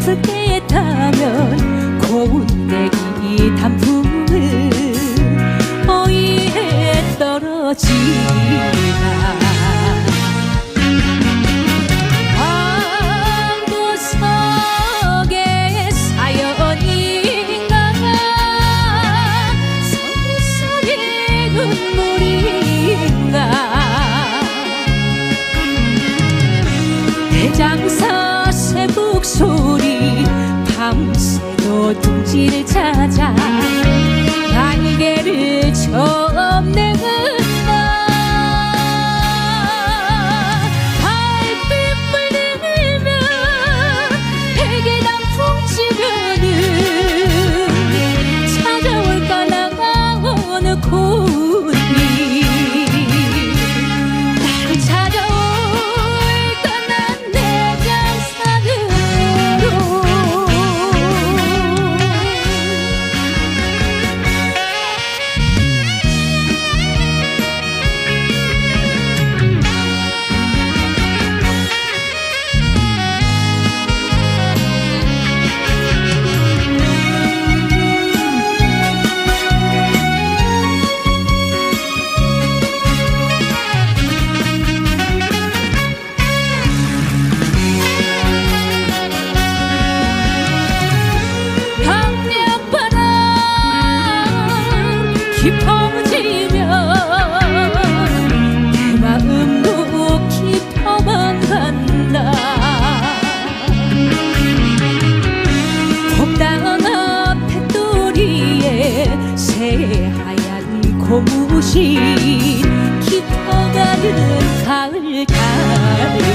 가득에 타면 고운대기 단풍을 어이에 떨어지나 방구석의 사연인가 서리서리 눈물인가 대장사 새북 소리 밤새도 둥지를 찾아 날개를 접는 깊어지면 내 마음도 깊어만 간다 봄땅 뱃돌이에 새하얀 고무신 깊어가는 가을 달빛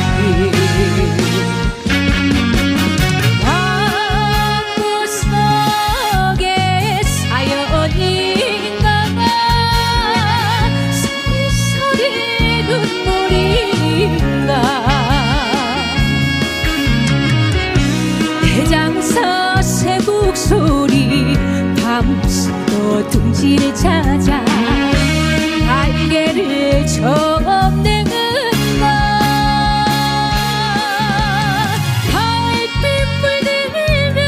방구석의 사연이 대장사 새북 소리 밤새도 둥지를 찾아 날개를 접는 달빛 물들면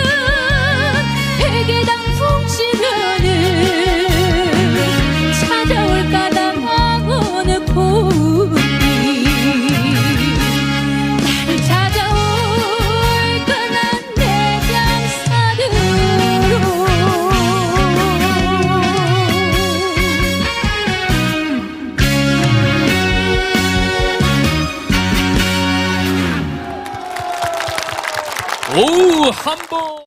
베개 단풍 치면은 찾아올까 다가오는 봄이 오우 한번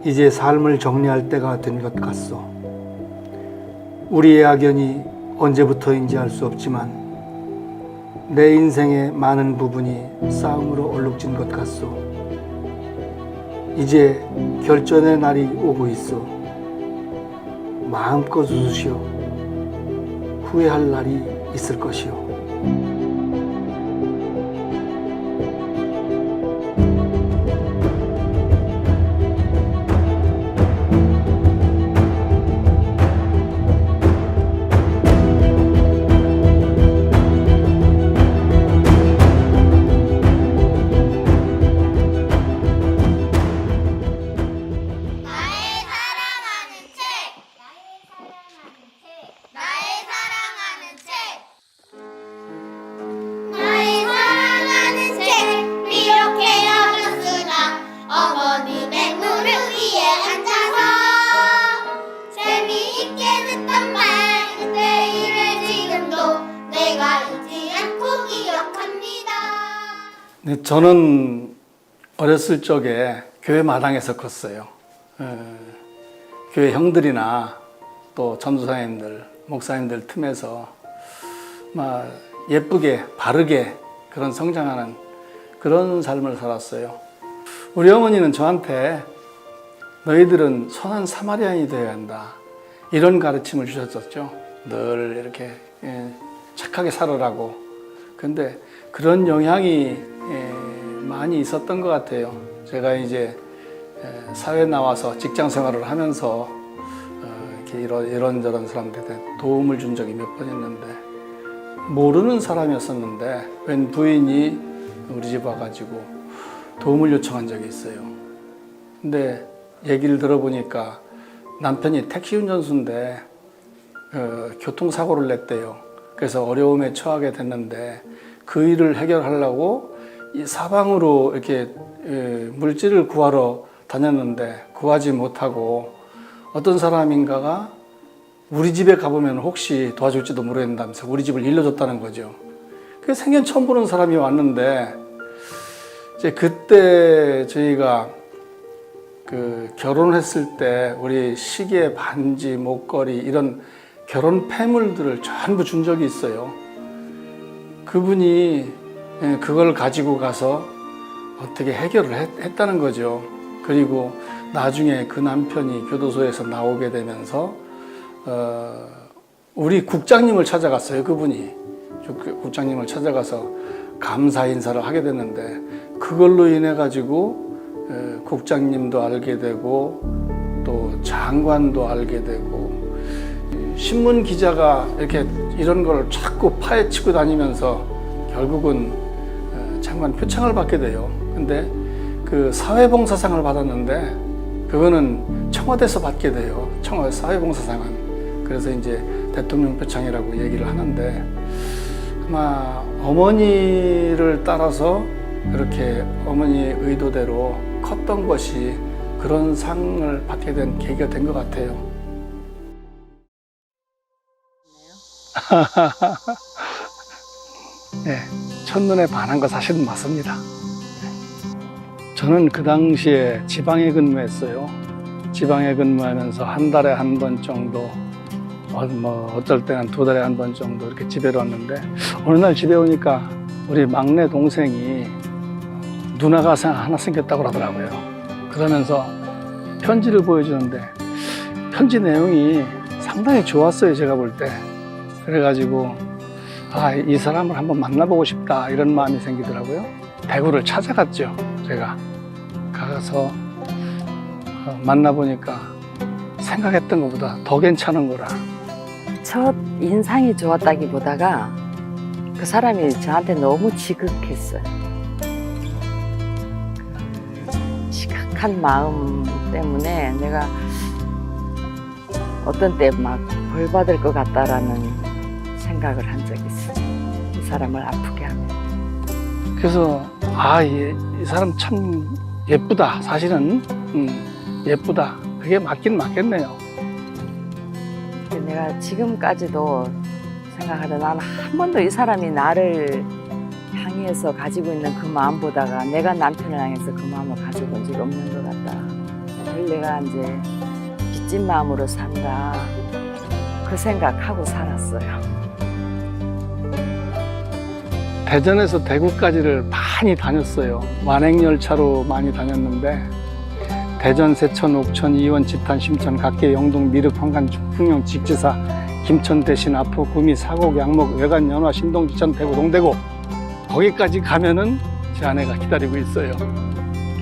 이제 삶을 정리할 때가 된 것 같소. 우리의 악연이 언제부터인지 알 수 없지만 내 인생의 많은 부분이 싸움으로 얼룩진 것 같소. 이제 결전의 날이 오고 있어. 마음껏 웃으시오. 후회할 날이 있을 것이오. 네, 저는 어렸을 적에 교회 마당에서 컸어요. 교회 형들이나 또 전도사님들, 목사님들 틈에서 막 예쁘게 바르게 그런 성장하는 그런 삶을 살았어요. 우리 어머니는 저한테 너희들은 선한 사마리아인이 되어야 한다 이런 가르침을 주셨었죠. 늘 이렇게 착하게 살으라고. 근데 그런 영향이 많이 있었던 것 같아요. 제가 이제 사회에 나와서 직장 생활을 하면서 이렇게 이런저런 사람들한테 도움을 준 적이 몇 번 있는데, 모르는 사람이었었는데 웬 부인이 우리 집 와가지고 도움을 요청한 적이 있어요. 근데 얘기를 들어보니까 남편이 택시 운전수인데 교통사고를 냈대요. 그래서 어려움에 처하게 됐는데 그 일을 해결하려고 이 사방으로 이렇게 물질을 구하러 다녔는데 구하지 못하고 어떤 사람인가가 우리 집에 가보면 혹시 도와줄지도 모르겠다면서 우리 집을 일러줬다는 거죠. 그 생전 처음 보는 사람이 왔는데, 이제 그때 저희가 그 결혼했을 때 우리 시계, 반지, 목걸이 이런 결혼 폐물들을 전부 준 적이 있어요. 그분이 그걸 가지고 가서 어떻게 해결을 했다는 거죠. 그리고 나중에 그 남편이 교도소에서 나오게 되면서 우리 국장님을 찾아갔어요. 그분이 국장님을 찾아가서 감사 인사를 하게 됐는데, 그걸로 인해 가지고 국장님도 알게 되고 또 장관도 알게 되고, 신문 기자가 이렇게 이런 걸 자꾸 파헤치고 다니면서 결국은 장관 표창을 받게 돼요. 근데 그 사회봉사상을 받았는데 그거는 청와대에서 받게 돼요. 청와대 사회봉사상은. 그래서 이제 대통령 표창이라고 얘기를 하는데, 아마 어머니를 따라서 그렇게 어머니의 의도대로 컸던 것이 그런 상을 받게 된 계기가 된 것 같아요. 네, 첫눈에 반한 거 사실은 맞습니다. 저는 그 당시에 지방에 근무했어요. 지방에 근무하면서 한 달에 한 번 정도, 어떨 때는 두 달에 한 번 정도 이렇게 집에로 왔는데, 어느 날 집에 오니까 우리 막내 동생이 누나가 하나 생겼다고 하더라고요. 그러면서 편지를 보여주는데 편지 내용이 상당히 좋았어요, 제가 볼 때. 그래가지고 이 사람을 한번 만나보고 싶다 이런 마음이 생기더라고요. 대구를 찾아갔죠. 제가 가서 만나보니까 생각했던 것보다 더 괜찮은 거라. 첫 인상이 좋았다기보다가 그 사람이 저한테 너무 지극했어요. 지극한 마음 때문에 내가 어떤 때 막 벌 받을 것 같다라는 생각을 한 적이 있어요. 이 사람을 아프게 하면. 그래서 이 사람 참 예쁘다. 사실은 예쁘다. 그게 맞긴 맞겠네요. 내가 지금까지도 생각하다 나는 한 번도 이 사람이 나를 향해서 가지고 있는 그 마음보다가 내가 남편을 향해서 그 마음을 가지고 본 적이 없는 것 같다. 늘 내가 이제 빚진 마음으로 산다. 그 생각하고 살았어요. 대전에서 대구까지를 많이 다녔어요. 완행열차로 많이 다녔는데, 대전, 세천, 옥천, 이원, 지탄, 심천, 각계, 영동, 미륵, 황간, 풍령, 직지사, 김천, 대신, 아포, 구미, 사곡, 양목, 외관, 연화, 신동, 지천, 대구, 동대구, 거기까지 가면은 제 아내가 기다리고 있어요.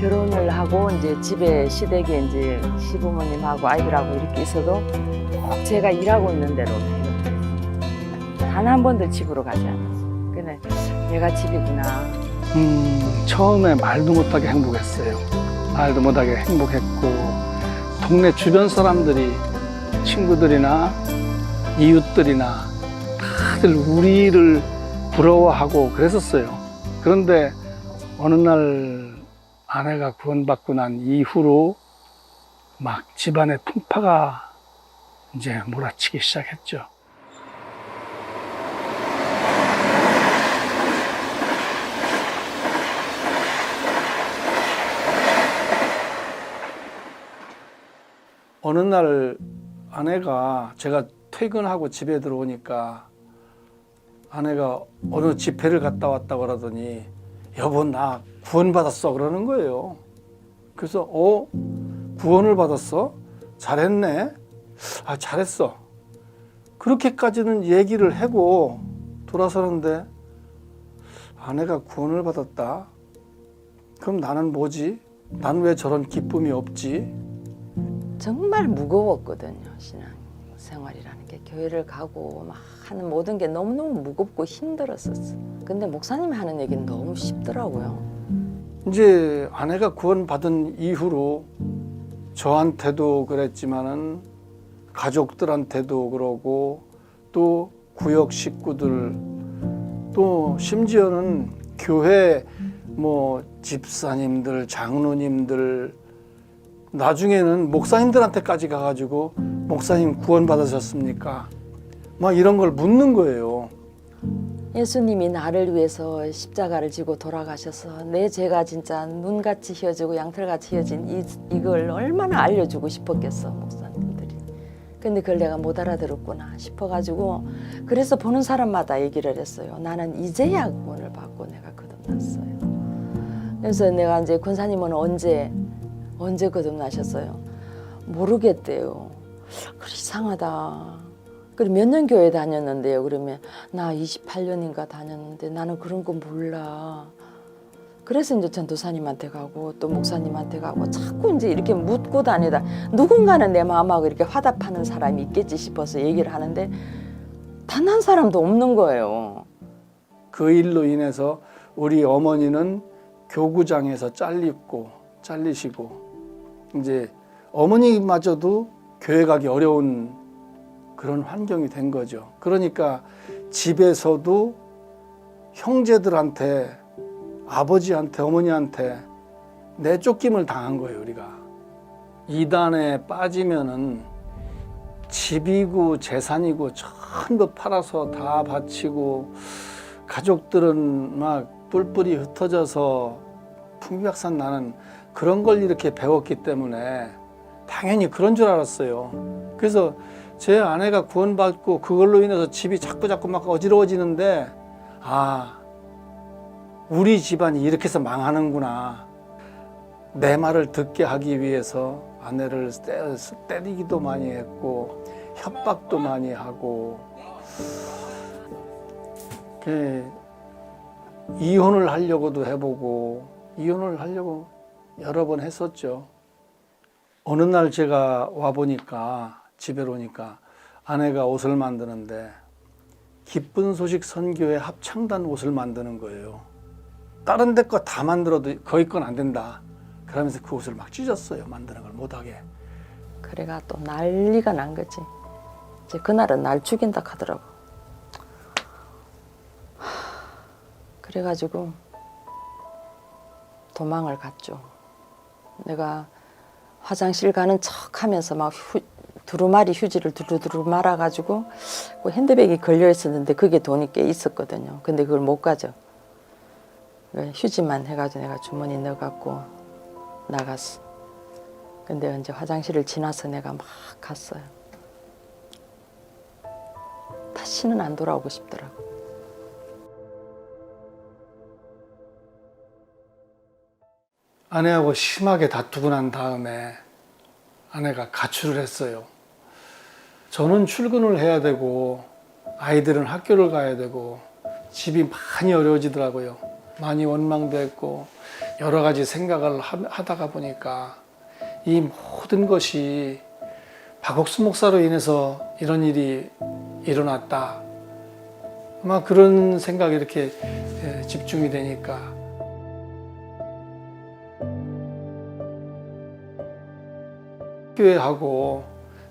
결혼을 하고 이제 집에 시댁에 이제 시부모님하고 아이들하고 이렇게 있어도 꼭 제가 일하고 있는 대로 단 한 번도 집으로 가지 않았어요. 그냥 내가 집이구나. 처음에 말도 못하게 행복했어요. 말도 못하게 행복했고, 동네 주변 사람들이, 친구들이나 이웃들이나 다들 우리를 부러워하고 그랬었어요. 그런데 어느 날 아내가 구원받고 난 이후로 막 집안에 풍파가 이제 몰아치기 시작했죠. 어느 날 아내가, 제가 퇴근하고 집에 들어오니까 아내가 어느 집회를 갔다 왔다고 그러더니 여보 나 구원받았어 그러는 거예요. 그래서 구원을 받았어? 잘했네. 잘했어. 그렇게까지는 얘기를 하고 돌아서는데, 아내가 구원을 받았다? 그럼 나는 뭐지? 난 왜 저런 기쁨이 없지? 정말 무거웠거든요. 신앙 생활이라는 게 교회를 가고 막 하는 모든 게 너무너무 무겁고 힘들었었어. 근데 목사님이 하는 얘기는 너무 쉽더라고요. 이제 아내가 구원받은 이후로 저한테도 그랬지만은 가족들한테도 그러고 또 구역 식구들 또 심지어는 교회 뭐 집사님들, 장로님들 나중에는 목사님들한테까지 가가지고 목사님 구원받으셨습니까? 막 이런 걸 묻는 거예요. 예수님이 나를 위해서 십자가를 지고 돌아가셔서 내 죄가 진짜 눈같이 휘어지고 양털같이 휘어진 이걸 얼마나 알려주고 싶었겠어 목사님들이. 근데 그걸 내가 못 알아들었구나 싶어가지고 그래서 보는 사람마다 얘기를 했어요. 나는 이제야 구원을 받고 내가 거듭났어요. 그래서 내가 이제 권사님은 언제 거듭나셨어요? 모르겠대요. 그래 이상하다. 그리고 몇 년 교회 다녔는데요. 그러면 나 28년인가 다녔는데 나는 그런 거 몰라. 그래서 이제 전도사님한테 가고 또 목사님한테 가고 자꾸 이제 이렇게 묻고 다니다 누군가는 내 마음하고 이렇게 화답하는 사람이 있겠지 싶어서 얘기를 하는데 단 한 사람도 없는 거예요. 그 일로 인해서 우리 어머니는 교구장에서 잘리시고 이제 어머니마저도 교회 가기 어려운 그런 환경이 된 거죠. 그러니까 집에서도 형제들한테, 아버지한테, 어머니한테 내쫓김을 당한 거예요, 우리가. 이단에 빠지면은 집이고 재산이고 전부 팔아서 다 바치고 가족들은 막 뿔뿔이 흩어져서 풍비박산 나는 그런 걸 이렇게 배웠기 때문에 당연히 그런 줄 알았어요. 그래서 제 아내가 구원받고 그걸로 인해서 집이 자꾸 막 어지러워지는데 아, 우리 집안이 이렇게 해서 망하는구나. 내 말을 듣게 하기 위해서 아내를 때리기도 많이 했고 협박도 많이 하고 이혼을 하려고도 해보고 이혼을 하려고 여러 번 했었죠. 어느 날 제가 와보니까 집에 오니까 아내가 옷을 만드는데 기쁜 소식 선교회 합창단 옷을 만드는 거예요. 다른 데 거 다 만들어도 거기 건 안 된다. 그러면서 그 옷을 막 찢었어요. 만드는 걸 못하게. 그래가 또 난리가 난 거지. 이제 그날은 날 죽인다 하더라고. 그래가지고 도망을 갔죠. 내가 화장실 가는 척 하면서 막 두루마리 휴지를 두루두루 말아가지고 그 핸드백이 걸려 있었는데 그게 돈이 꽤 있었거든요. 근데 그걸 못 가져. 휴지만 해가지고 내가 주머니 넣어갖고 나갔어. 근데 이제 화장실을 지나서 내가 막 갔어요. 다시는 안 돌아오고 싶더라고. 아내하고 심하게 다투고 난 다음에 아내가 가출을 했어요. 저는 출근을 해야 되고 아이들은 학교를 가야 되고 집이 많이 어려워지더라고요. 많이 원망됐고 여러 가지 생각을 하다가 보니까 이 모든 것이 박옥수 목사로 인해서 이런 일이 일어났다. 아마 그런 생각이 이렇게 집중이 되니까 교회하고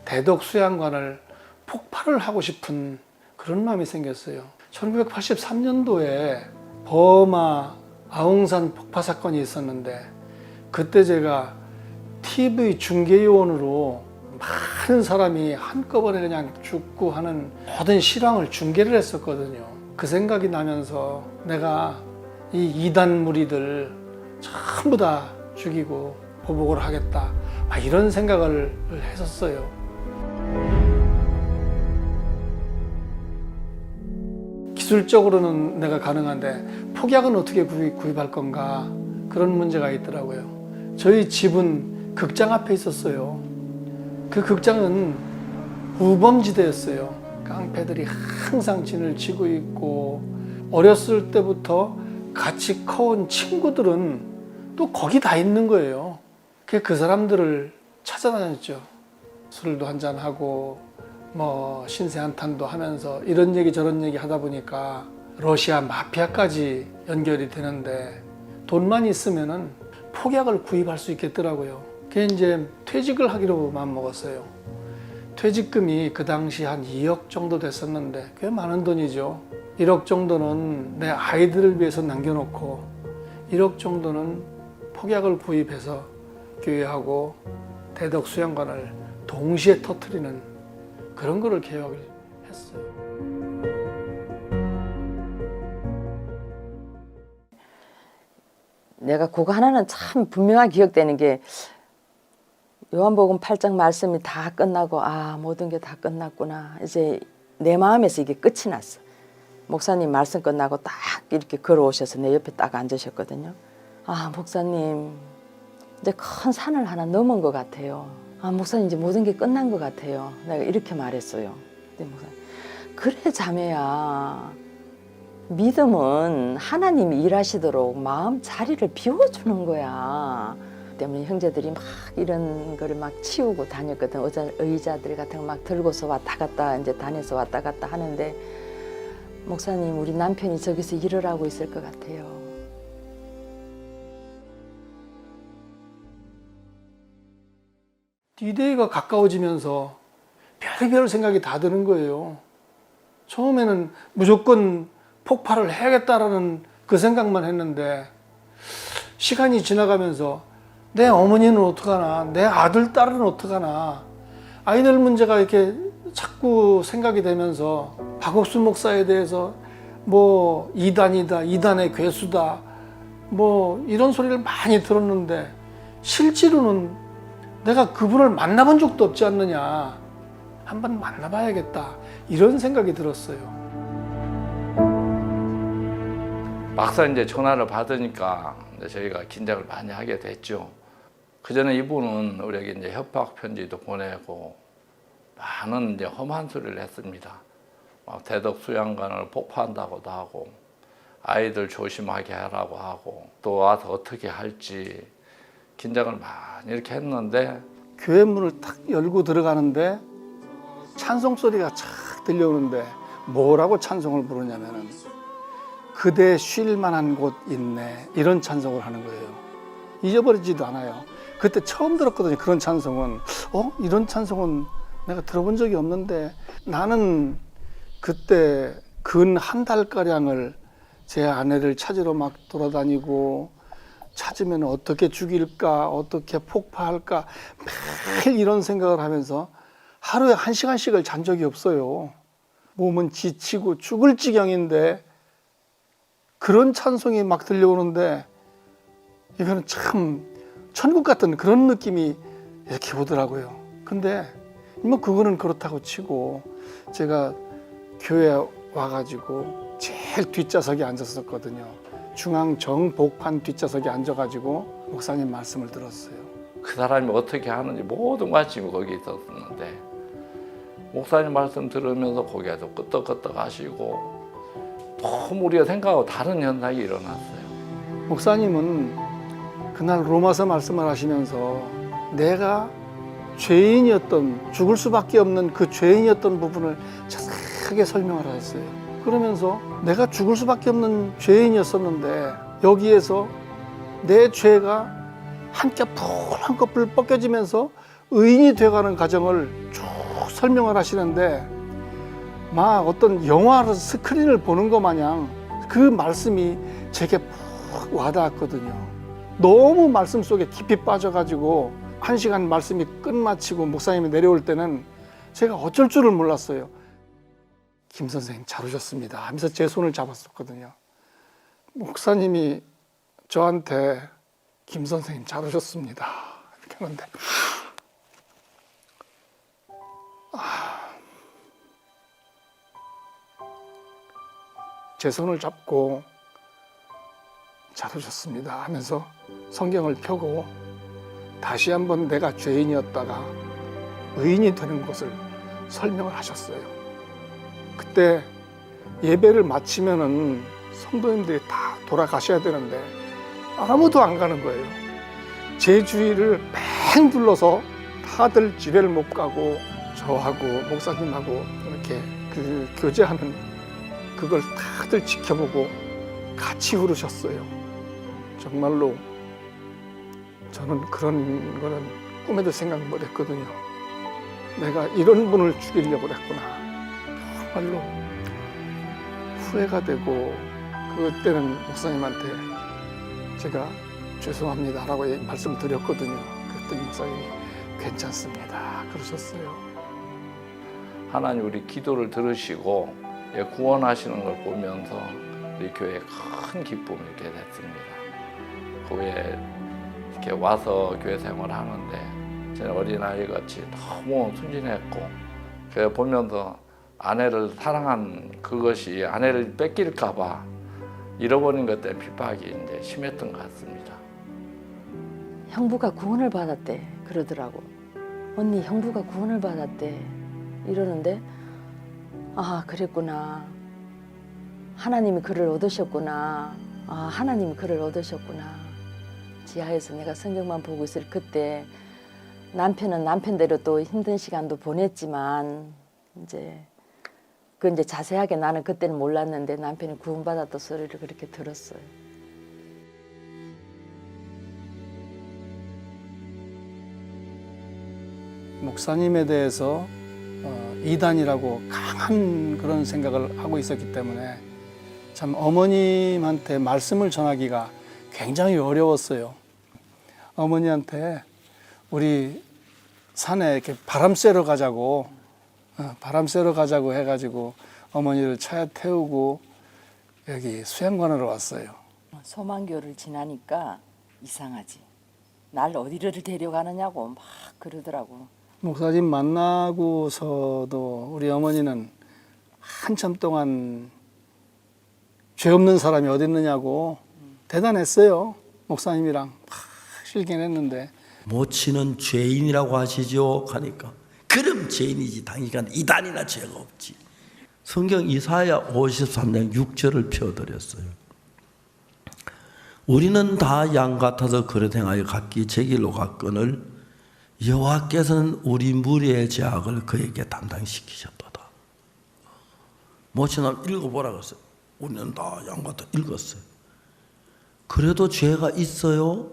대덕수양관을 폭발을 하고 싶은 그런 마음이 생겼어요. 1983년도에 버마 아웅산 폭파 사건이 있었는데 그때 제가 TV 중계요원으로 많은 사람이 한꺼번에 그냥 죽고 하는 모든 실황을 중계를 했었거든요. 그 생각이 나면서 내가 이 이단 무리들 전부 다 죽이고 보복을 하겠다. 이런 생각을 했었어요. 기술적으로는 내가 가능한데 폭약은 어떻게 구입할 건가 그런 문제가 있더라고요. 저희 집은 극장 앞에 있었어요. 그 극장은 우범지대였어요. 깡패들이 항상 진을 치고 있고 어렸을 때부터 같이 커온 친구들은 또 거기 다 있는 거예요. 그 사람들을 찾아다녔죠. 술도 한잔하고 뭐 신세 한탄도 하면서 이런 얘기 저런 얘기 하다 보니까 러시아 마피아까지 연결이 되는데 돈만 있으면은 폭약을 구입할 수 있겠더라고요. 그게 이제 퇴직을 하기로 마음먹었어요. 퇴직금이 그 당시 한 2억 정도 됐었는데 꽤 많은 돈이죠. 1억 정도는 내 아이들을 위해서 남겨놓고 1억 정도는 폭약을 구입해서 교회하고 대덕 수양관을 동시에 터뜨리는 그런 거를 계획을 했어요. 내가 그거 하나는 참 분명하게 기억되는 게 요한복음 8장 말씀이 다 끝나고 아 모든 게 다 끝났구나. 이제 내 마음에서 이게 끝이 났어. 목사님 말씀 끝나고 딱 이렇게 걸어오셔서 내 옆에 딱 앉으셨거든요. 아 목사님 이제 큰 산을 하나 넘은 것 같아요. 아 목사님 이제 모든 게 끝난 것 같아요. 내가 이렇게 말했어요. 근데 목사님 그래 자매야 믿음은 하나님이 일하시도록 마음 자리를 비워주는 거야. 때문에 형제들이 막 이런 거를 막 치우고 다녔거든. 의자들 같은 거 막 들고서 왔다 갔다 이제 다녀서 왔다 갔다 하는데 목사님 우리 남편이 저기서 일을 하고 있을 것 같아요. D-Day가 가까워지면서 별의별 생각이 다 드는 거예요. 처음에는 무조건 폭발을 해야겠다라는 그 생각만 했는데 시간이 지나가면서 내 어머니는 어떡하나, 내 아들, 딸은 어떡하나, 아이들 문제가 이렇게 자꾸 생각이 되면서 박옥수 목사에 대해서 뭐 이단이다, 이단의 괴수다, 뭐 이런 소리를 많이 들었는데 실제로는 내가 그분을 만나본 적도 없지 않느냐, 한번 만나봐야겠다 이런 생각이 들었어요. 막상 이제 전화를 받으니까 저희가 긴장을 많이 하게 됐죠. 그 전에 이분은 우리에게 이제 협박 편지도 보내고 많은 이제 험한 소리를 했습니다. 막 대덕 수양관을 폭파한다고도 하고 아이들 조심하게 하라고 하고 또 와서 어떻게 할지 긴장을 많이 이렇게 했는데 교회 문을 탁 열고 들어가는데 찬송 소리가 착 들려오는데 뭐라고 찬송을 부르냐면은 그대 쉴 만한 곳 있네 이런 찬송을 하는 거예요. 잊어버리지도 않아요. 그때 처음 들었거든요. 그런 찬송은 이런 찬송은 내가 들어본 적이 없는데 나는 그때 근 한 달가량을 제 아내를 찾으러 막 돌아다니고 찾으면 어떻게 죽일까 어떻게 폭파할까 매일 이런 생각을 하면서 하루에 1시간씩을 잔 적이 없어요. 몸은 지치고 죽을 지경인데 그런 찬송이 막 들려오는데 이거는 참 천국 같은 그런 느낌이 이렇게 오더라고요. 근데 뭐 그거는 그렇다고 치고 제가 교회에 와가지고 제일 뒷좌석에 앉았었거든요. 중앙 정복판 뒷좌석에 앉아가지고 목사님 말씀을 들었어요. 그 사람이 어떻게 하는지 모든 관심이 거기 있었는데 목사님 말씀 들으면서 거기에서 끄떡끄떡 하시고 너무 우리가 생각하고 다른 현상이 일어났어요. 목사님은 그날 로마서 말씀을 하시면서 내가 죄인이었던 죽을 수밖에 없는 그 죄인이었던 부분을 자세하게 설명을 하셨어요. 그러면서 내가 죽을 수밖에 없는 죄인이었었는데 여기에서 내 죄가 한 겹 한 커플 벗겨지면서 의인이 되어가는 과정을 쭉 설명을 하시는데 막 어떤 영화 스크린을 보는 것 마냥 그 말씀이 제게 푹 와닿았거든요. 너무 말씀 속에 깊이 빠져가지고 1시간 말씀이 끝마치고 목사님이 내려올 때는 제가 어쩔 줄을 몰랐어요. 김 선생님 잘 오셨습니다 하면서 제 손을 잡았었거든요. 목사님이 저한테 김 선생님 잘 오셨습니다 이렇게 하는데 제 손을 잡고 잘 오셨습니다 하면서 성경을 펴고 다시 한번 내가 죄인이었다가 의인이 되는 것을 설명을 하셨어요. 그때 예배를 마치면은 성도님들이 다 돌아가셔야 되는데 아무도 안 가는 거예요. 제 주위를 뺑 둘러서 다들 집에를 못 가고 저하고 목사님하고 이렇게 그 교제하는 그걸 다들 지켜보고 같이 울으셨어요. 정말로 저는 그런 거는 꿈에도 생각 못 했거든요. 내가 이런 분을 죽이려고 했구나. 정말로 후회가 되고 그때는 목사님한테 제가 죄송합니다라고 말씀을 드렸거든요. 그랬더니 목사님이 괜찮습니다 그러셨어요. 하나님 우리 기도를 들으시고 구원하시는 걸 보면서 우리 교회에 큰 기쁨이 있게 됐습니다. 그 후에 이렇게 와서 교회 생활을 하는데 저는 어린아이 같이 너무 순진했고 그래 보면서 아내를 사랑한 그것이 아내를 뺏길까 봐 잃어버린 것 때문에 핍박이 이제 심했던 것 같습니다. 형부가 구원을 받았대 그러더라고. 언니 형부가 구원을 받았대 이러는데 아 그랬구나. 하나님이 그를 얻으셨구나. 아 하나님이 그를 얻으셨구나. 지하에서 내가 성경만 보고 있을 그때 남편은 남편대로 또 힘든 시간도 보냈지만 이제 자세하게 나는 그때는 몰랐는데 남편이 구원받았던 소리를 그렇게 들었어요. 목사님에 대해서 이단이라고 강한 그런 생각을 하고 있었기 때문에 참 어머님한테 말씀을 전하기가 굉장히 어려웠어요. 어머니한테 우리 산에 이렇게 바람 쐬러 가자고 해가지고 어머니를 차에 태우고 여기 수양관으로 왔어요. 소망교를 지나니까 이상하지. 날 어디를 데려가느냐고 막 그러더라고. 목사님 만나고서도 우리 어머니는 한참 동안 죄 없는 사람이 어디 있느냐고 대단했어요. 목사님이랑 막 실견했는데 모치는 죄인이라고 하시죠 하니까 그럼 죄인이지 당신은 이단이나 죄가 없지. 성경 이사야 53장 6절을 펴드렸어요. 우리는 다 양 같아서 그릇 행하여 각기 제 길로 갔거늘 여호와께서는 우리 무리의 죄악을 그에게 담당시키셨도다. 모치는 읽어보라 그랬어요. 우리는 다 양 같아 읽었어요. 그래도 죄가 있어요?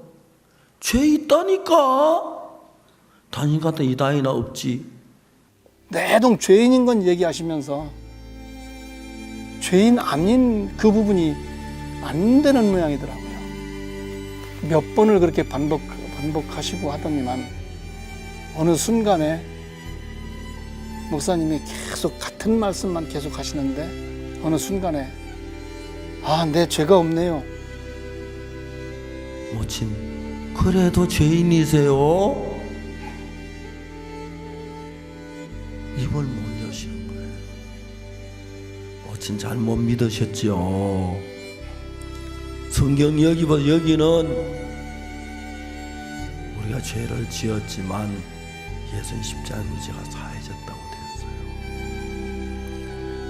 죄 있다니까. 당신 같은 이단이나 없지. 내동 죄인인 건 얘기하시면서 죄인 아닌 그 부분이 안 되는 모양이더라고요. 몇 번을 그렇게 반복하시고 하더니만 어느 순간에 목사님이 계속 같은 말씀만 계속 하시는데 어느 순간에 아, 내 죄가 없네요. 모친 그래도 죄인이세요? 입을 못 여시는 거예요. 모친 잘못 믿으셨죠. 성경 여기보다 여기는 우리가 죄를 지었지만 예수님 십자가에 우리 죄가 사해졌다고 됐어요.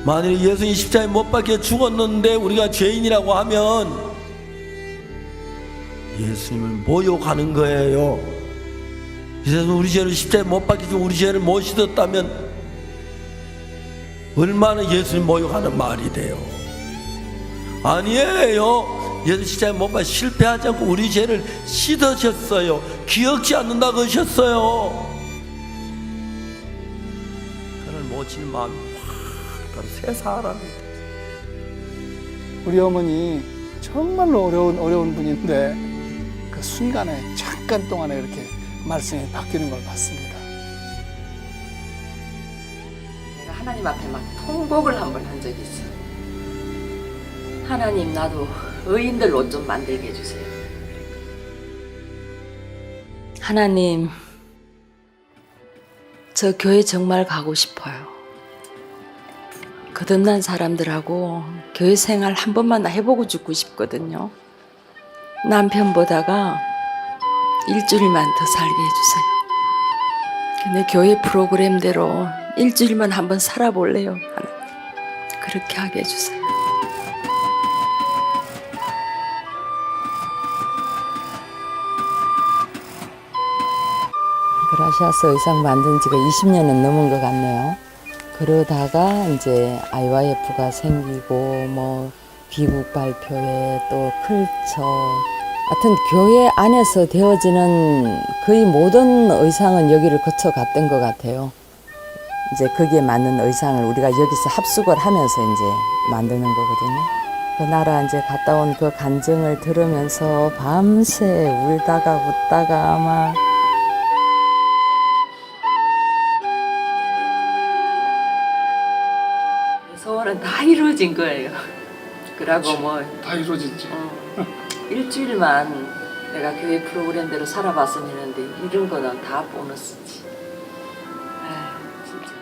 만일 예수님 십자가에 못 박혀 죽었는데 우리가 죄인이라고 하면 예수님을 모욕하는 거예요. 그래서 우리 죄를 십자가에 못 박혀서 우리 죄를 못 씻었다면 얼마나 예수님 모욕하는 말이 돼요. 아니에요. 예수 십자가에 못 박혀 실패하지 않고 우리 죄를 씻으셨어요. 기억지 않는다고 하셨어요. 그를 모친 마음이 확 새 사람이 됐어요. 우리 어머니 정말로 어려운 분인데 그 순간에 잠깐 동안에 이렇게 말씀이 바뀌는 걸 봤습니다. 내가 하나님 앞에 막 통곡을 한 번 한 적이 있어. 하나님 나도 의인들 옷 좀 만들게 해주세요. 하나님 저 교회 정말 가고 싶어요. 거듭난 사람들하고 교회 생활 한 번만 해보고 죽고 싶거든요. 남편보다가 일주일만 더 살게 해주세요. 내 교회 프로그램대로 일주일만 한번 살아볼래요. 그렇게 하게 해주세요. 그라시아스 의상 만든 지가 20년은 넘은 것 같네요. 그러다가 이제 IYF가 생기고 뭐 비국 발표회 또 클처 하여튼 교회 안에서 되어지는 거의 모든 의상은 여기를 거쳐갔던 것 같아요. 이제 거기에 맞는 의상을 우리가 여기서 합숙을 하면서 이제 만드는 거거든요. 그 나라 이제 갔다 온 그 간증을 들으면서 밤새 울다가 웃다가 막 소원은 다 이루어진 거예요. 그러고 뭐 다 이루어졌지. 일주일만 내가 교회 프로그램대로 살아봤으면 했는데 이런 거는 다 보너스지. 아휴, 진짜.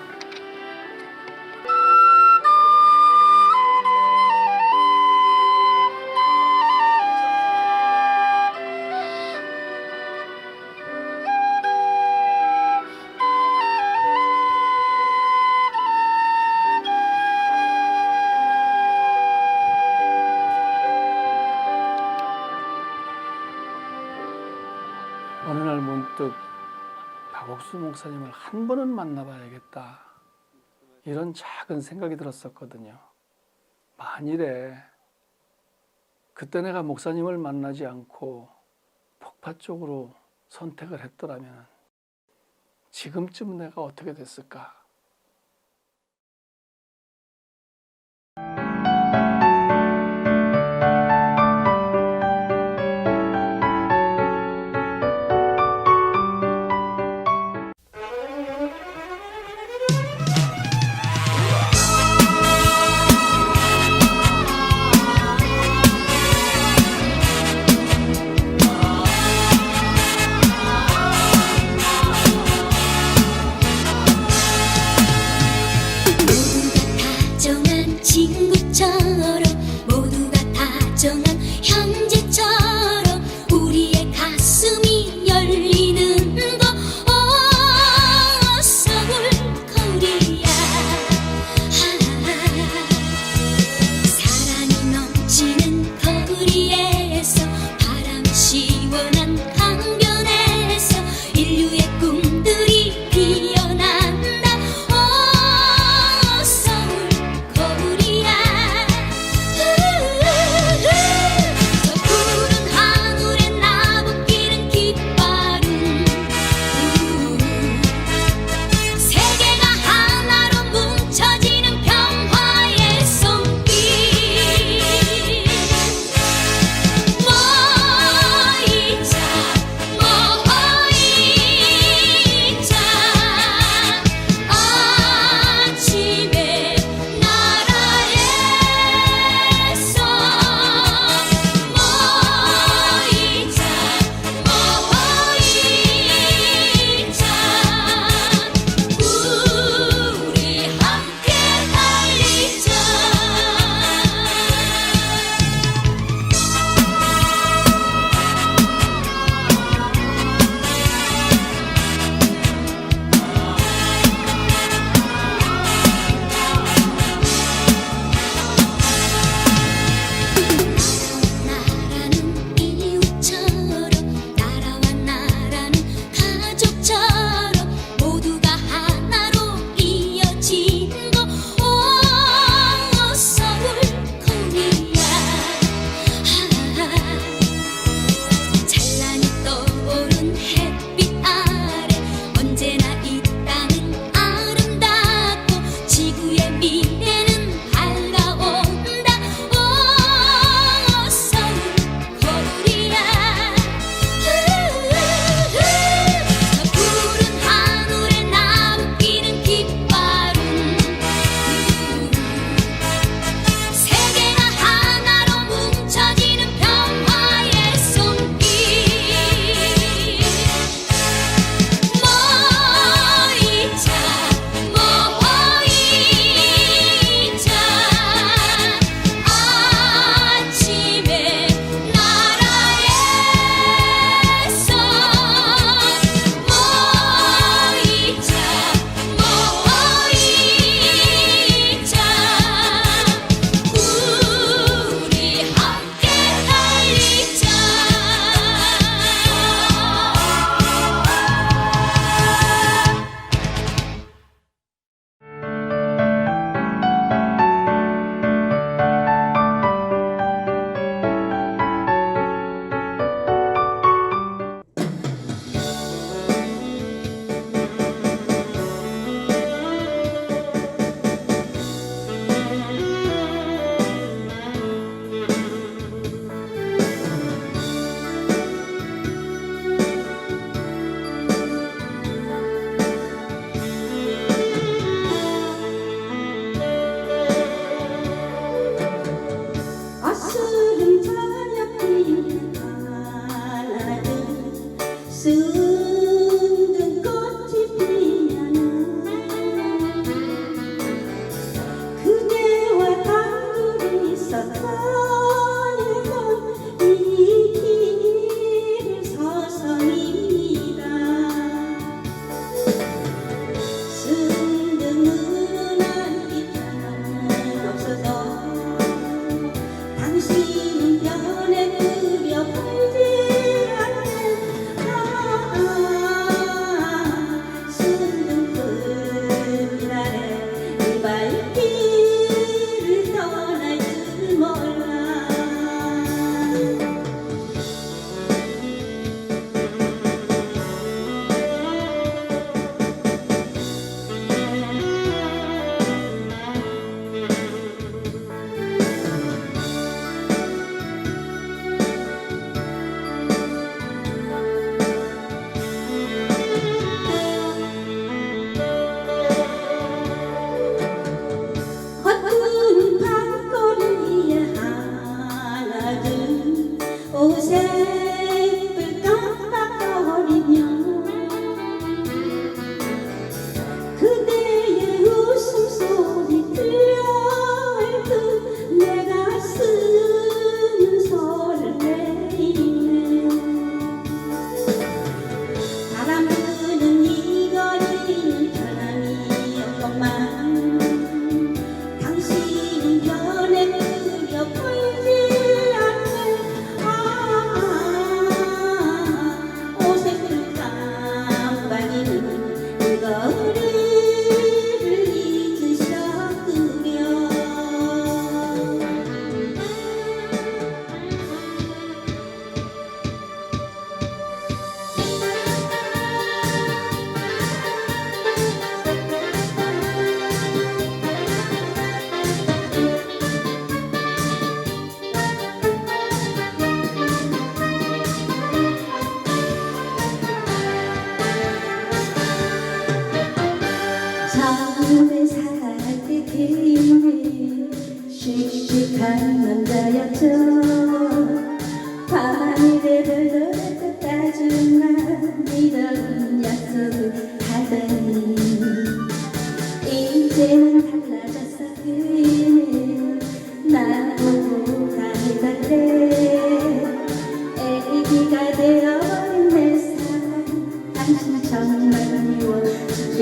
어느 날 문득 박옥수 목사님을 한 번은 만나봐야겠다. 이런 작은 생각이 들었었거든요. 만일에 그때 내가 목사님을 만나지 않고 폭파 쪽으로 선택을 했더라면 지금쯤 내가 어떻게 됐을까?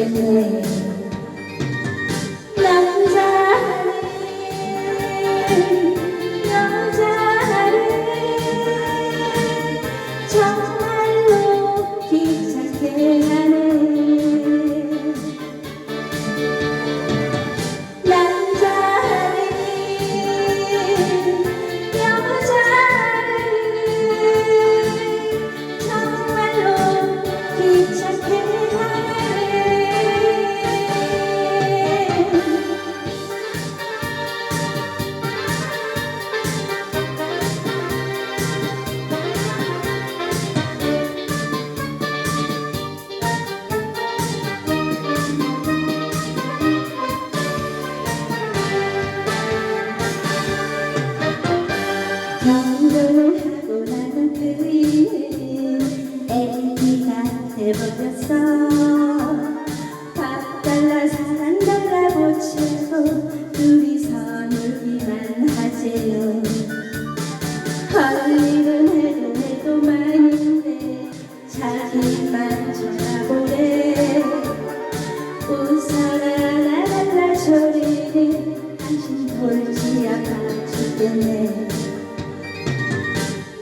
죽겠네. 남자는 여자를 정말로 귀찮게 하네. 남자는 여자를 정말로 귀찮게 하네. 결혼을 하고 나는 그이에 애기가 돼버렸어. 밥 달라 사랑 달라 고치고 둘이서 놀기만 하지요. 할 일은 해도 많은데 자기만 쳐다보래. 웃어라 라라라 소리를 당신 볼지 아파 죽겠네.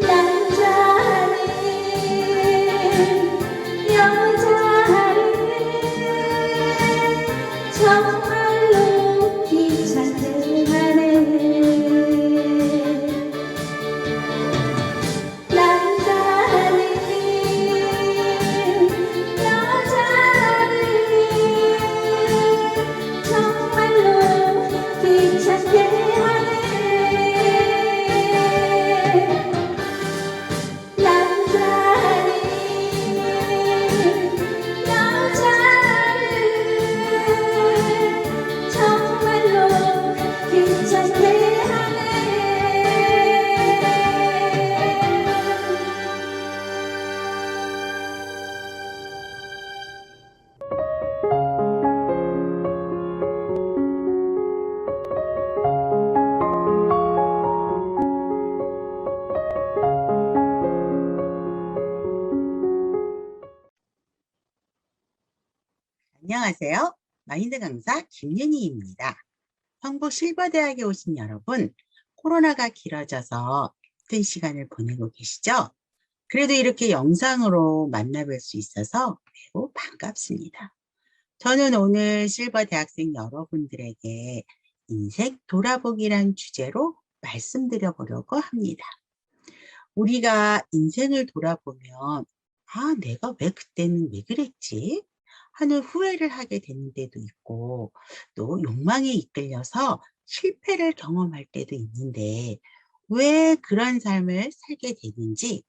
남자는 여자를 정말로 귀찮게 하네. 남자는 여자를 정말로 귀찮게 하네. 남자는 여자를 정말로 귀찮게 하네. 안녕하세요. 마인드 강사 김윤희입니다. 성북 실버대학에 오신 여러분, 코로나가 길어져서 힘든 시간을 보내고 계시죠? 그래도 이렇게 영상으로 만나뵐 수 있어서 매우 반갑습니다. 저는 오늘 실버대학생 여러분들에게 인생 돌아보기란 주제로 말씀드려 보려고 합니다. 우리가 인생을 돌아보면 내가 왜 그때는 왜 그랬지? 하는 후회를 하게 되는 때도 있고, 또 욕망에 이끌려서 실패를 경험할 때도 있는데, 왜 그런 삶을 살게 되는지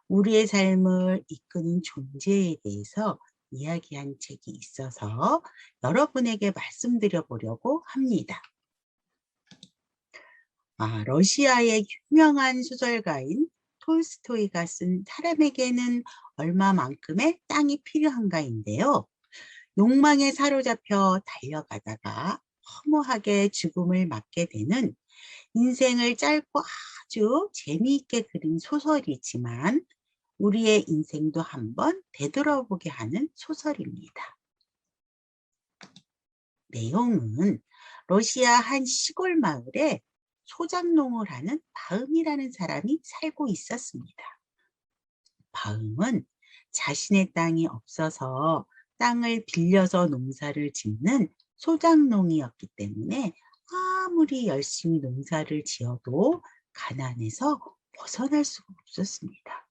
우리의 삶을 이끄는 존재에 대해서 이야기한 책이 있어서 여러분에게 말씀드려 보려고 합니다. 러시아의 유명한 소설가인 톨스토이가 쓴 사람에게는 얼마만큼의 땅이 필요한가인데요. 욕망에 사로잡혀 달려가다가 허무하게 죽음을 맞게 되는 인생을 짧고 아주 재미있게 그린 소설이지만 우리의 인생도 한번 되돌아보게 하는 소설입니다. 내용은 러시아 한 시골 마을에 소작농을 하는 바음이라는 사람이 살고 있었습니다. 바음은 자신의 땅이 없어서 땅을 빌려서 농사를 짓는 소작농이었기 때문에 아무리 열심히 농사를 지어도 가난해서 벗어날 수가 없었습니다.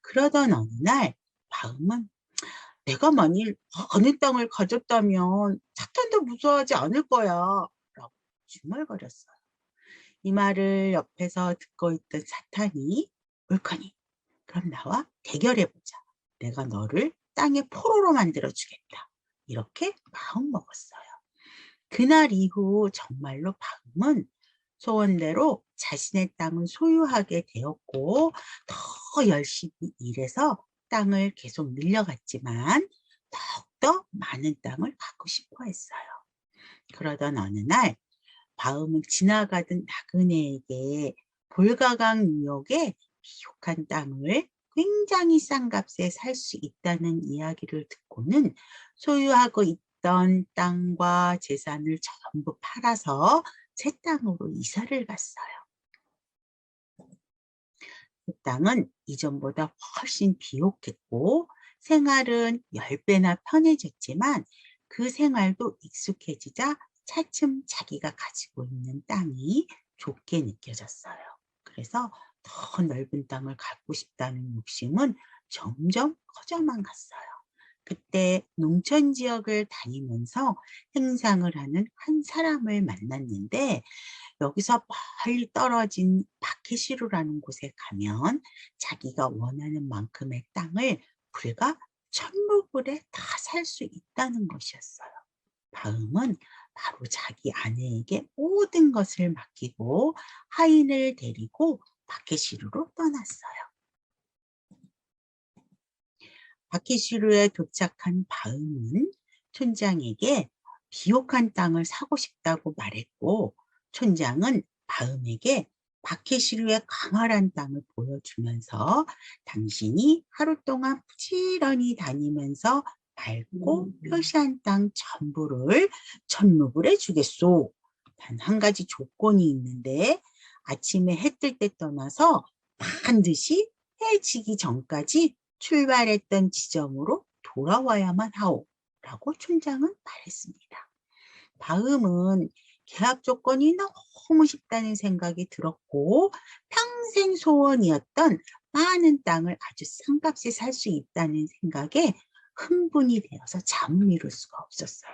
그러던 어느 날 바음은 내가 만일 어느 땅을 가졌다면 사탄도 무서워하지 않을 거야 라고 중얼거렸어요. 이 말을 옆에서 듣고 있던 사탄이 옳거니 그럼 나와 대결해보자. 내가 너를 땅의 포로로 만들어주겠다. 이렇게 마음먹었어요. 그날 이후 정말로 바음은 소원대로 자신의 땅을 소유하게 되었고 더 열심히 일해서 땅을 계속 늘려갔지만 더욱더 많은 땅을 갖고 싶어 했어요. 그러던 어느 날 바음은 지나가던 나그네에게 볼가강 유역에 비옥한 땅을 굉장히 싼 값에 살 수 있다는 이야기를 듣고는 소유하고 있던 땅과 재산을 전부 팔아서 새 땅으로 이사를 갔어요. 그 땅은 이전보다 훨씬 비옥했고 생활은 10배나 편해졌지만 그 생활도 익숙해지자 차츰 자기가 가지고 있는 땅이 좁게 느껴졌어요. 그래서 더 넓은 땅을 갖고 싶다는 욕심은 점점 커져만 갔어요. 그때 농촌 지역을 다니면서 행상을 하는 한 사람을 만났는데 여기서 멀리 떨어진 바케시루라는 곳에 가면 자기가 원하는 만큼의 땅을 불과 1000루블에 다 살 수 있다는 것이었어요. 바음은 바로 자기 아내에게 모든 것을 맡기고 하인을 데리고 바케시루로 떠났어요. 바케시루에 도착한 바음은 촌장에게 비옥한 땅을 사고 싶다고 말했고 촌장은 바음에게 바케시루의 광활한 땅을 보여주면서 당신이 하루 동안 부지런히 다니면서 밟고 표시한 땅 전부를 1000루블에 주겠소. 단 한 가지 조건이 있는데 아침에 해 뜰 때 떠나서 반드시 해 지기 전까지 출발했던 지점으로 돌아와야만 하오. 라고 촌장은 말했습니다. 바음은 계약 조건이 너무 쉽다는 생각이 들었고 평생 소원이었던 많은 땅을 아주 싼 값에 살 수 있다는 생각에 흥분이 되어서 잠을 이룰 수가 없었어요.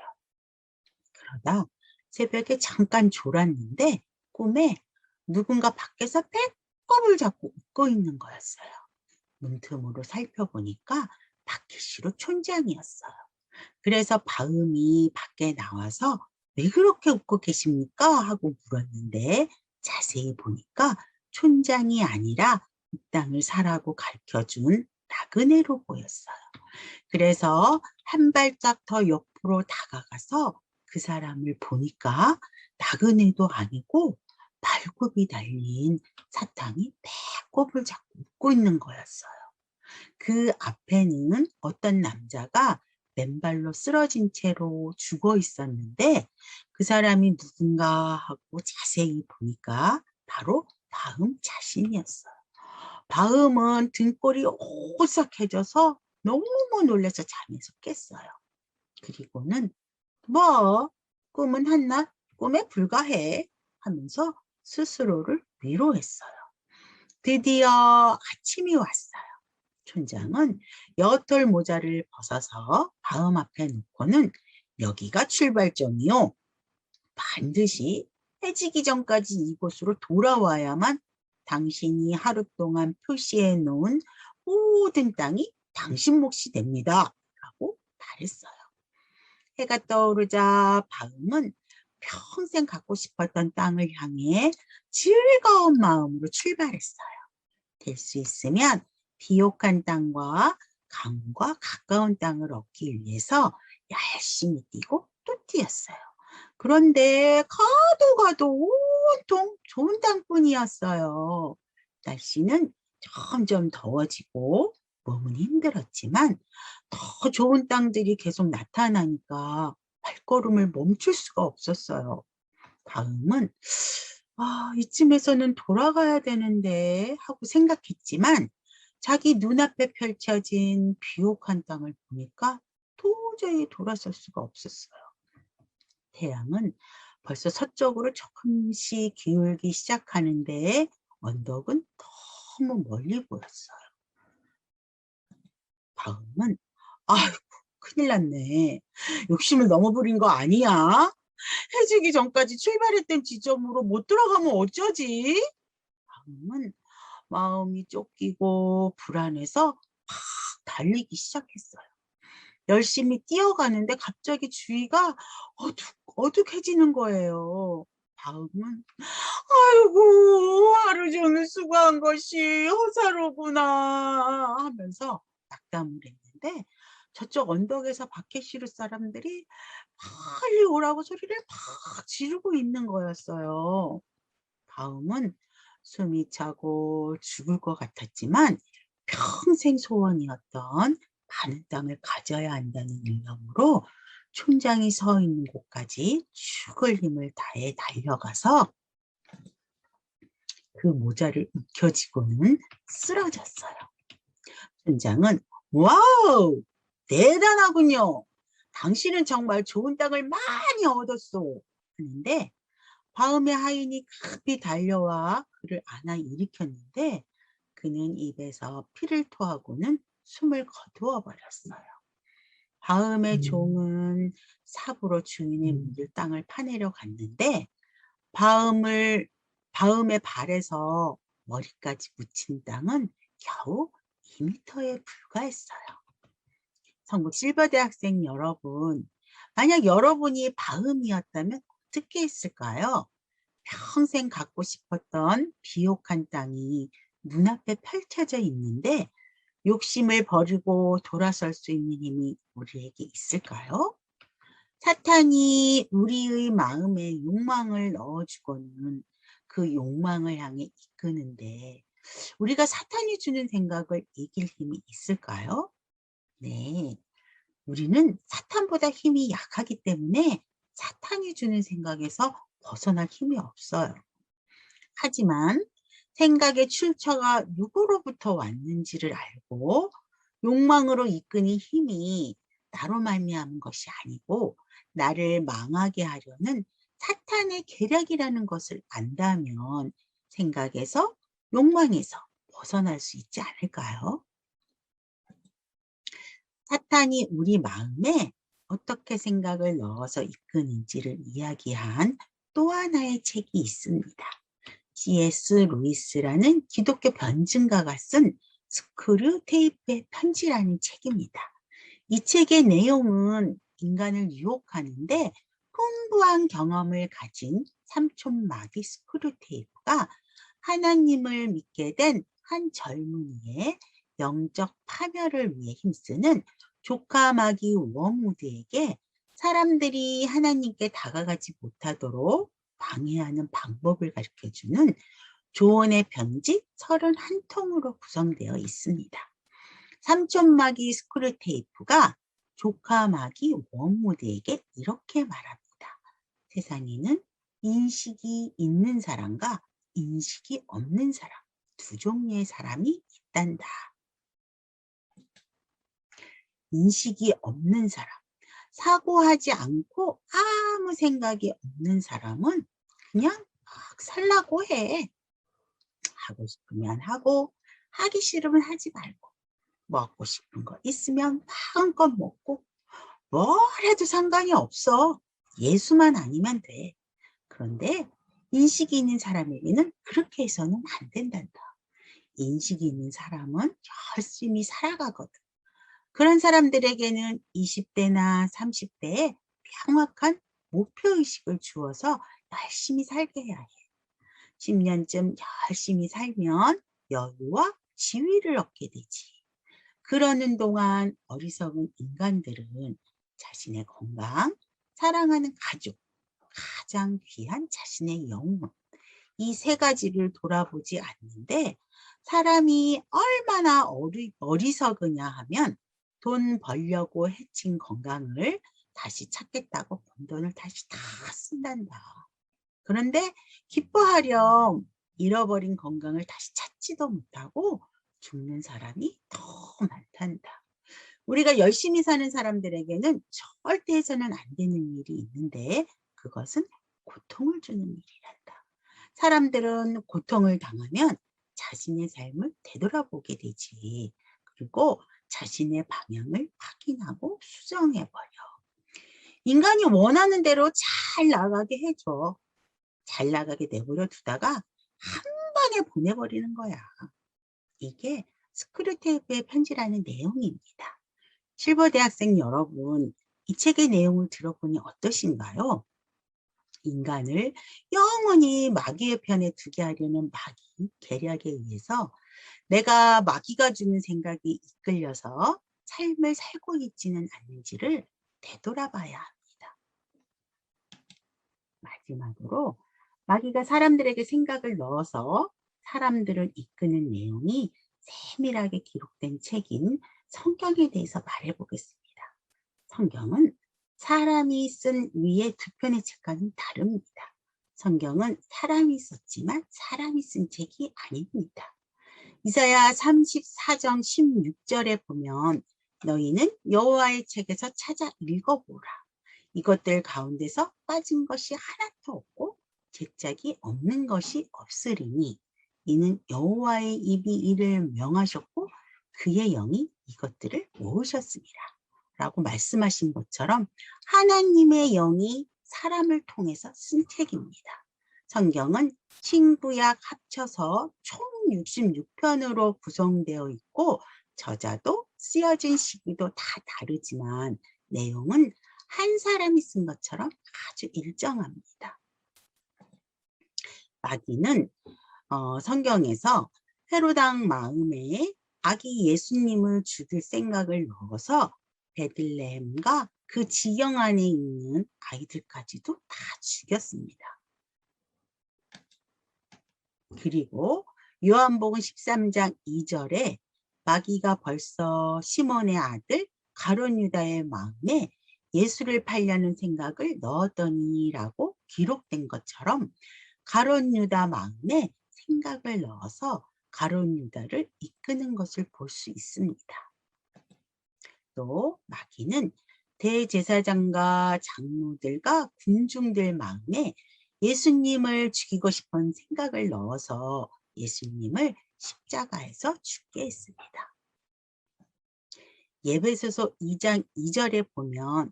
그러다 새벽에 잠깐 졸았는데 꿈에 누군가 밖에서 배꼽을 잡고 웃고 있는 거였어요. 문틈으로 살펴보니까 바케시루 촌장이었어요. 그래서 바음이 밖에 나와서 왜 그렇게 웃고 계십니까? 하고 물었는데 자세히 보니까 촌장이 아니라 이 땅을 사라고 가르쳐준 나그네로 보였어요. 그래서 한 발짝 더 옆으로 다가가서 그 사람을 보니까 나그네도 아니고 발굽이 달린 사탕이 배꼽을 잡고 웃고 있는 거였어요. 그 앞에는 어떤 남자가 맨발로 쓰러진 채로 죽어 있었는데 그 사람이 누군가 하고 자세히 보니까 바로 바음 자신이었어요. 바음은 등골이 오싹해져서 너무 놀라서 잠에서 깼어요. 그리고는 뭐 꿈은 한낱 꿈에 불과해 하면서 스스로를 위로했어요. 드디어 아침이 왔어요. 촌장은 여털 모자를 벗어서 바음 앞에 놓고는 여기가 출발점이요. 반드시 해지기 전까지 이곳으로 돌아와야만 당신이 하루 동안 표시해 놓은 모든 땅이 당신 몫이 됩니다. 라고 말했어요. 해가 떠오르자 바음은 평생 갖고 싶었던 땅을 향해 즐거운 마음으로 출발했어요. 될 수 있으면 비옥한 땅과 강과 가까운 땅을 얻기 위해서 열심히 뛰고 또 뛰었어요. 그런데 가도 온통 좋은 땅뿐이었어요. 날씨는 점점 더워지고 몸은 힘들었지만 더 좋은 땅들이 계속 나타나니까 발걸음을 멈출 수가 없었어요. 다음은 이쯤에서는 돌아가야 되는데 하고 생각했지만 자기 눈앞에 펼쳐진 비옥한 땅을 보니까 도저히 돌아설 수가 없었어요. 태양은 벌써 서쪽으로 조금씩 기울기 시작하는데 언덕은 너무 멀리 보였어요. 다음은 아이고 큰일 났네. 욕심을 너무 부린 거 아니야? 해지기 전까지 출발했던 지점으로 못 들어가면 어쩌지? 다음은 마음이 쫓기고 불안해서 막 달리기 시작했어요. 열심히 뛰어가는데 갑자기 주위가 어둑해지는 거예요. 다음은 아이고 하루 종일 수고한 것이 허사로구나 하면서 낙담을 했는데 저쪽 언덕에서 바케시루 사람들이 빨리 오라고 소리를 막 지르고 있는 거였어요. 다음은 숨이 차고 죽을 것 같았지만 평생 소원이었던 많은 땅을 가져야 한다는 일념으로 촌장이 서 있는 곳까지 죽을 힘을 다해 달려가서 그 모자를 움켜쥐고는 쓰러졌어요. 촌장은 와우! 대단하군요. 당신은 정말 좋은 땅을 많이 얻었소. 하는데 다음에 하인이 급히 달려와 그를 안아 일으켰는데 그는 입에서 피를 토하고는 숨을 거두어 버렸어요. 다음에 종은 삽으로 주인의 묻을 땅을 파내려 갔는데 다음에 발에서 머리까지 묻힌 땅은 겨우 2m에 불과했어요. 성북 실버대학생 여러분, 만약 여러분이 바음이었다면 어떻게 했을까요? 평생 갖고 싶었던 비옥한 땅이 눈앞에 펼쳐져 있는데 욕심을 버리고 돌아설 수 있는 힘이 우리에게 있을까요? 사탄이 우리의 마음에 욕망을 넣어주고는 그 욕망을 향해 이끄는데 우리가 사탄이 주는 생각을 이길 힘이 있을까요? 네, 우리는 사탄보다 힘이 약하기 때문에 사탄이 주는 생각에서 벗어날 힘이 없어요. 하지만 생각의 출처가 누구로부터 왔는지를 알고 욕망으로 이끄는 힘이 나로 말미암은 것이 아니고 나를 망하게 하려는 사탄의 계략이라는 것을 안다면 생각에서 욕망에서 벗어날 수 있지 않을까요? 사탄이 우리 마음에 어떻게 생각을 넣어서 이끄는지를 이야기한 또 하나의 책이 있습니다. C.S. 루이스라는 기독교 변증가가 쓴 스크류테이프의 편지라는 책입니다. 이 책의 내용은 인간을 유혹하는데 풍부한 경험을 가진 삼촌마귀 스크류테이프가 하나님을 믿게 된 한 젊은이의 영적 파멸을 위해 힘쓰는 조카 마귀 워무드에게 사람들이 하나님께 다가가지 못하도록 방해하는 방법을 가르쳐주는 조언의 편지 31통으로 구성되어 있습니다. 삼촌마귀 스크류테이프가 조카 마귀 워무드에게 이렇게 말합니다. 세상에는 인식이 있는 사람과 인식이 없는 사람, 두 종류의 사람이 있단다. 인식이 없는 사람, 사고하지 않고 아무 생각이 없는 사람은 그냥 막 살라고 해. 하고 싶으면 하고 하기 싫으면 하지 말고 먹고 싶은 거 있으면 마음껏 먹고 뭘 해도 상관이 없어. 예수만 아니면 돼. 그런데 인식이 있는 사람에게는 그렇게 해서는 안 된단다. 인식이 있는 사람은 열심히 살아가거든. 그런 사람들에게는 20대나 30대에 명확한 목표의식을 주어서 열심히 살게 해야 해. 10년쯤 열심히 살면 여유와 지위를 얻게 되지. 그러는 동안 어리석은 인간들은 자신의 건강, 사랑하는 가족, 가장 귀한 자신의 영혼, 이 세 가지를 돌아보지 않는데 사람이 얼마나 어리석으냐 하면 돈 벌려고 해친 건강을 다시 찾겠다고 번 돈을 다시 다 쓴단다. 그런데 기뻐하렴 잃어버린 건강을 다시 찾지도 못하고 죽는 사람이 더 많단다. 우리가 열심히 사는 사람들에게는 절대 해서는 안 되는 일이 있는데 그것은 고통을 주는 일이란다. 사람들은 고통을 당하면 자신의 삶을 되돌아보게 되지. 그리고 자신의 방향을 확인하고 수정해버려. 인간이 원하는 대로 잘 나가게 해줘. 잘 나가게 내버려 두다가 한 방에 보내버리는 거야. 이게 스크류테이프의 편지라는 내용입니다. 실버대학생 여러분, 이 책의 내용을 들어보니 어떠신가요? 인간을 영원히 마귀의 편에 두게 하려는 마귀 계략에 의해서 내가 마귀가 주는 생각이 이끌려서 삶을 살고 있지는 않는지를 되돌아봐야 합니다. 마지막으로 마귀가 사람들에게 생각을 넣어서 사람들을 이끄는 내용이 세밀하게 기록된 책인 성경에 대해서 말해보겠습니다. 성경은 사람이 쓴 위의 두 편의 책과는 다릅니다. 성경은 사람이 썼지만 사람이 쓴 책이 아닙니다. 이사야 34장 16절에 보면 너희는 여호와의 책에서 찾아 읽어보라. 이것들 가운데서 빠진 것이 하나도 없고 제짝이 없는 것이 없으리니 이는 여호와의 입이 이를 명하셨고 그의 영이 이것들을 모으셨습니다. 라고 말씀하신 것처럼 하나님의 영이 사람을 통해서 쓴 책입니다. 성경은 신구약 합쳐서 총 66편으로 구성되어 있고 저자도 쓰여진 시기도 다 다르지만 내용은 한 사람이 쓴 것처럼 아주 일정합니다. 마귀는 성경에서 헤롯 왕 마음에 아기 예수님을 죽일 생각을 넣어서 베들레헴과 그 지경 안에 있는 아이들까지도 다 죽였습니다. 그리고 요한복음 13장 2절에 마귀가 벌써 시몬의 아들 가룟 유다의 마음에 예수를 팔려는 생각을 넣었더니라고 기록된 것처럼 가룟 유다 마음에 생각을 넣어서 가룟 유다를 이끄는 것을 볼 수 있습니다. 또 마귀는 대제사장과 장로들과 군중들 마음에 예수님을 죽이고 싶은 생각을 넣어서 예수님을 십자가에서 죽게 했습니다. 에베소서 2장 2절에 보면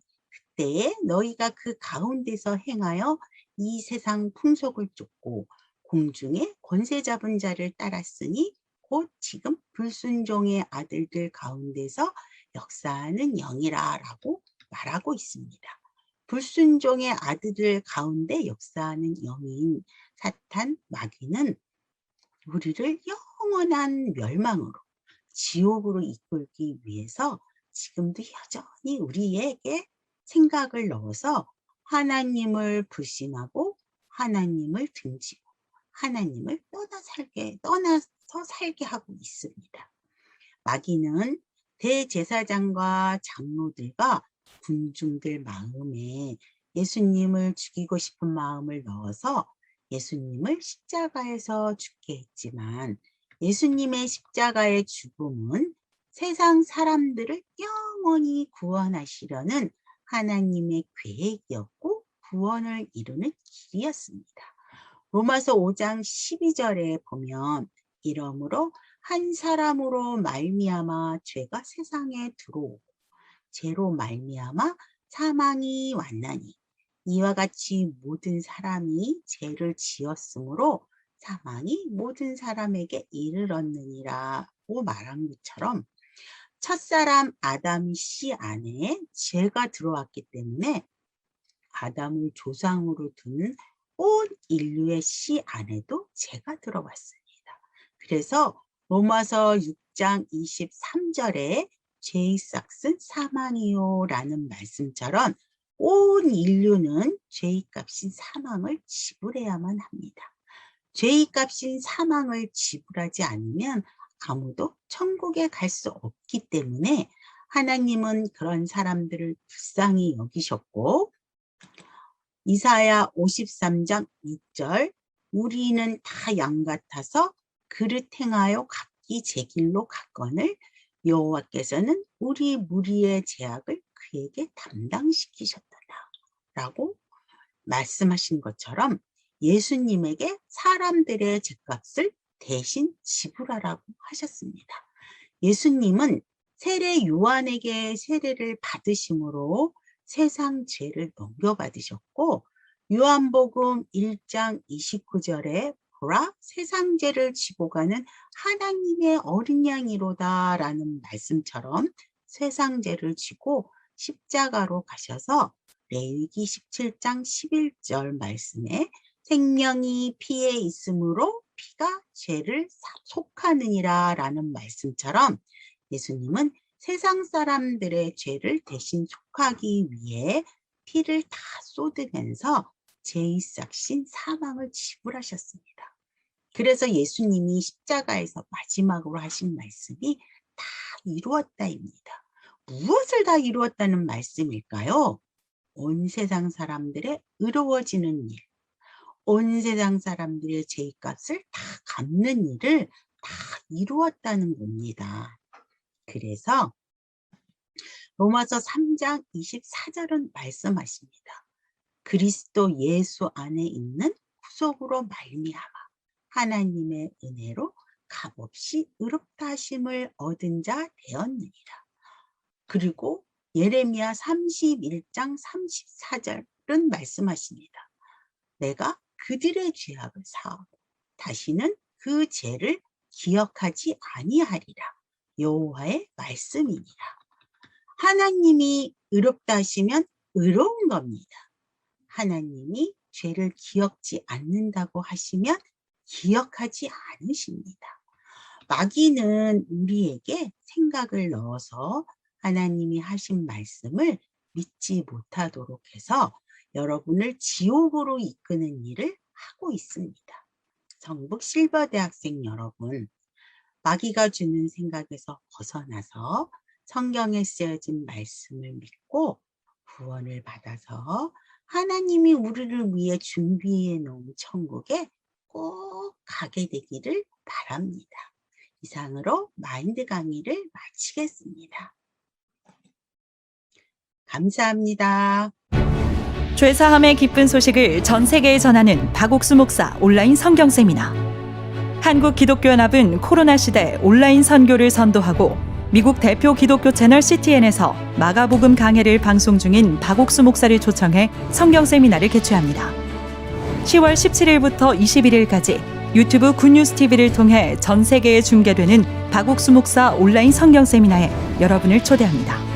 그때에 너희가 그 가운데서 행하여 이 세상 풍속을 쫓고 공중에 권세 잡은 자를 따랐으니 곧 지금 불순종의 아들들 가운데서 역사하는 영이라 라고 말하고 있습니다. 불순종의 아들들 가운데 역사하는 영인 사탄 마귀는 우리를 영원한 멸망으로 지옥으로 이끌기 위해서 지금도 여전히 우리에게 생각을 넣어서 하나님을 불신하고 하나님을 등지고 하나님을 떠나서 살게 하고 있습니다. 마귀는 대제사장과 장로들과 군중들 마음에 예수님을 죽이고 싶은 마음을 넣어서 예수님을 십자가에서 죽게 했지만 예수님의 십자가의 죽음은 세상 사람들을 영원히 구원하시려는 하나님의 계획이었고 구원을 이루는 길이었습니다. 로마서 5장 12절에 보면 이러므로 한 사람으로 말미암아 죄가 세상에 들어오고 죄로 말미암아 사망이 왔나니 이와 같이 모든 사람이 죄를 지었으므로 사망이 모든 사람에게 이르렀느니라고 말한 것처럼 첫사람 아담 씨 안에 죄가 들어왔기 때문에 아담을 조상으로 둔 온 인류의 씨 안에도 죄가 들어왔습니다. 그래서 로마서 6장 23절에 죄의 삭은 사망이요 라는 말씀처럼 온 인류는 죄의 값인 사망을 지불해야만 합니다. 죄의 값인 사망을 지불하지 않으면 아무도 천국에 갈 수 없기 때문에 하나님은 그런 사람들을 불쌍히 여기셨고 이사야 53장 2절 우리는 다 양 같아서 그릇 행하여 각기 제 길로 갔거늘 여호와께서는 우리 무리의 죄악을 그에게 담당시키셨더라 라고 말씀하신 것처럼 예수님에게 사람들의 죄값을 대신 지불하라고 하셨습니다. 예수님은 세례 요한에게 세례를 받으심으로 세상 죄를 넘겨받으셨고 요한복음 1장 29절에 보라 세상 죄를 지고 가는 하나님의 어린 양이로다 라는 말씀처럼 세상 죄를 지고 십자가로 가셔서 레위기 17장 11절 말씀에 생명이 피에 있으므로 피가 죄를 속하느니라 라는 말씀처럼 예수님은 세상 사람들의 죄를 대신 속하기 위해 피를 다 쏟으면서 죄의 삭신 사망을 지불하셨습니다. 그래서 예수님이 십자가에서 마지막으로 하신 말씀이 다 이루었다입니다. 무엇을 다 이루었다는 말씀일까요? 온 세상 사람들의 의로워지는 일, 온 세상 사람들의 죄값을 다 갚는 일을 다 이루었다는 겁니다. 그래서 로마서 3장 24절은 말씀하십니다. 그리스도 예수 안에 있는 구속으로 말미암아 하나님의 은혜로 값없이 의롭다 하심을 얻은 자 되었느니라. 그리고 예레미야 31장 34절은 말씀하십니다. 내가 그들의 죄악을 사하고 다시는 그 죄를 기억하지 아니하리라. 여호와의 말씀이니라. 하나님이 의롭다 하시면 의로운 겁니다. 하나님이 죄를 기억지 않는다고 하시면 기억하지 않으십니다. 마귀는 우리에게 생각을 넣어서 하나님이 하신 말씀을 믿지 못하도록 해서 여러분을 지옥으로 이끄는 일을 하고 있습니다. 전북 실버대학생 여러분, 마귀가 주는 생각에서 벗어나서 성경에 쓰여진 말씀을 믿고 구원을 받아서 하나님이 우리를 위해 준비해 놓은 천국에 꼭 가게 되기를 바랍니다. 이상으로 마인드 강의를 마치겠습니다. 감사합니다. 죄사함의 기쁜 소식을 전 세계에 전하는 박옥수 목사 온라인 성경 세미나. 한국기독교연합은 코로나 시대 온라인 선교를 선도하고 미국 대표 기독교 채널 CTN에서 마가복음 강해를 방송 중인 박옥수 목사를 초청해 성경 세미나를 개최합니다. 10월 17일부터 21일까지 유튜브 굿뉴스 TV를 통해 전 세계에 중계되는 박옥수 목사 온라인 성경 세미나에 여러분을 초대합니다.